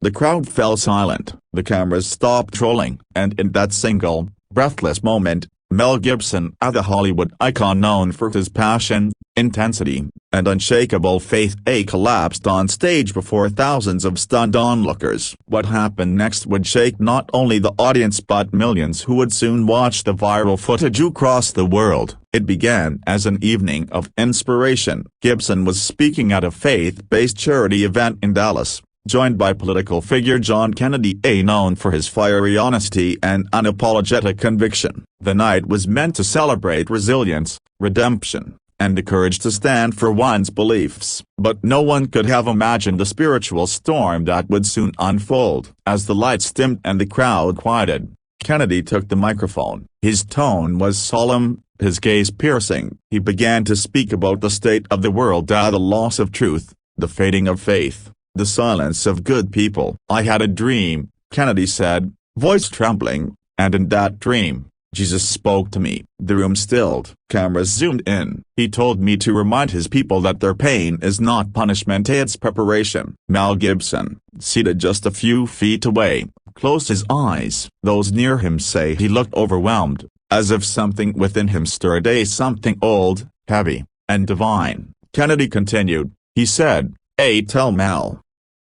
The crowd fell silent, the cameras stopped rolling, and in that single, breathless moment, Mel Gibson, the Hollywood icon known for his passion, intensity, and unshakable faith, collapsed on stage before thousands of stunned onlookers. What happened next would shake not only the audience but millions who would soon watch the viral footage across the world. It began as an evening of inspiration. Gibson was speaking at a faith-based charity event in Dallas, joined by political figure John Kennedy, known for his fiery honesty and unapologetic conviction. The night was meant to celebrate resilience, redemption, and the courage to stand for one's beliefs. But no one could have imagined the spiritual storm that would soon unfold. As the lights dimmed and the crowd quieted, Kennedy took the microphone. His tone was solemn, his gaze piercing. He began to speak about the state of the world, the loss of truth, the fading of faith, the silence of good people. "I had a dream," Kennedy said, voice trembling, "and in that dream, Jesus spoke to me." The room stilled. Cameras zoomed in. "He told me to remind his people that their pain is not punishment, it's preparation." Mel Gibson, seated just a few feet away, closed his eyes. Those near him say he looked overwhelmed, as if something within him stirred, something old, heavy, and divine. Kennedy continued. He said, "Tell Mel.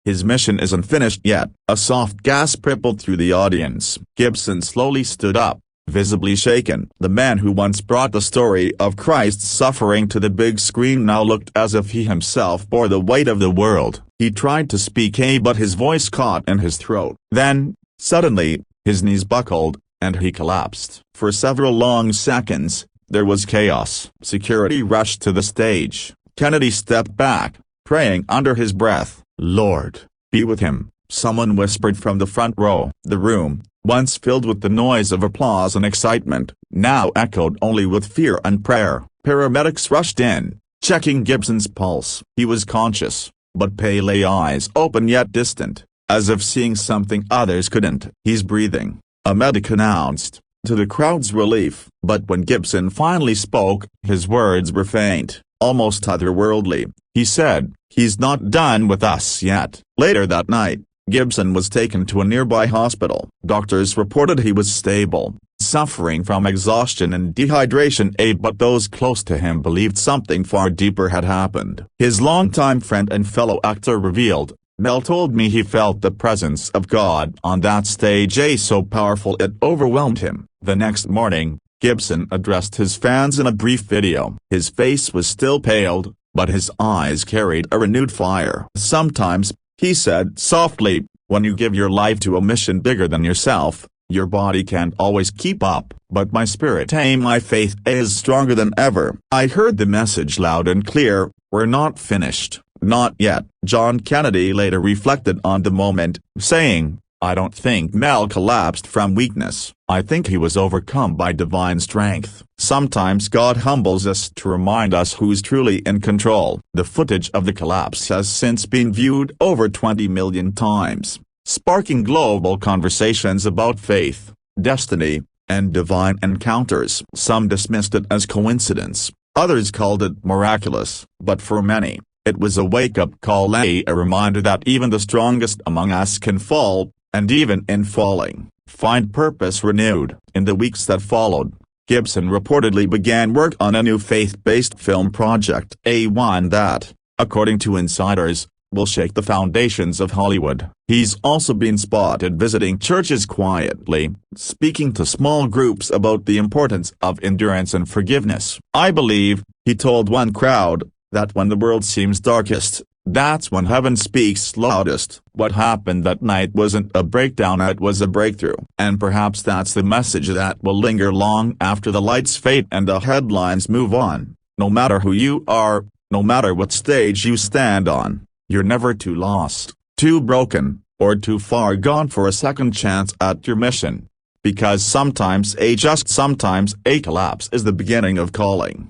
His mission isn't finished yet." A soft gasp rippled through the audience. Gibson slowly stood up, visibly shaken. The man who once brought the story of Christ's suffering to the big screen now looked as if he himself bore the weight of the world. He tried to speak, but his voice caught in his throat. Then, suddenly, his knees buckled, and he collapsed. For several long seconds, there was chaos. Security rushed to the stage. Kennedy stepped back, praying under his breath, "Lord, be with him," someone whispered from the front row. The room, once filled with the noise of applause and excitement, now echoed only with fear and prayer. Paramedics rushed in, checking Gibson's pulse. He was conscious, but pale, eyes open yet distant, as if seeing something others couldn't. "He's breathing," a medic announced, to the crowd's relief. But when Gibson finally spoke, his words were faint, almost otherworldly. He said, "He's not done with us yet." Later that night, Gibson was taken to a nearby hospital. Doctors reported he was stable, suffering from exhaustion and dehydration, but those close to him believed something far deeper had happened. His longtime friend and fellow actor revealed, "Mel told me he felt the presence of God on that stage, so powerful it overwhelmed him." The next morning, Gibson addressed his fans in a brief video. His face was still paled, but his eyes carried a renewed fire. "Sometimes," he said softly, "when you give your life to a mission bigger than yourself, your body can't always keep up. But my spirit, my faith, is stronger than ever." I heard the message loud and clear, "We're not finished, not yet." John Kennedy later reflected on the moment, saying, "I don't think Mel collapsed from weakness. I think he was overcome by divine strength." Sometimes God humbles us to remind us who's truly in control. The footage of the collapse has since been viewed over 20 million times, sparking global conversations about faith, destiny, and divine encounters. Some dismissed it as coincidence, others called it miraculous. But for many, it was a wake-up call, a reminder that even the strongest among us can fall, and even in falling, find purpose renewed. In the weeks that followed, Gibson reportedly began work on a new faith-based film project, one that, according to insiders, will shake the foundations of Hollywood. He's also been spotted visiting churches quietly, speaking to small groups about the importance of endurance and forgiveness. "I believe," he told one crowd, "that when the world seems darkest, that's when heaven speaks loudest." What happened that night wasn't a breakdown, it was a breakthrough. And perhaps that's the message that will linger long after the lights fade and the headlines move on. No matter who you are, no matter what stage you stand on, you're never too lost, too broken, or too far gone for a second chance at your mission. Because sometimes, just sometimes, a collapse is the beginning of calling.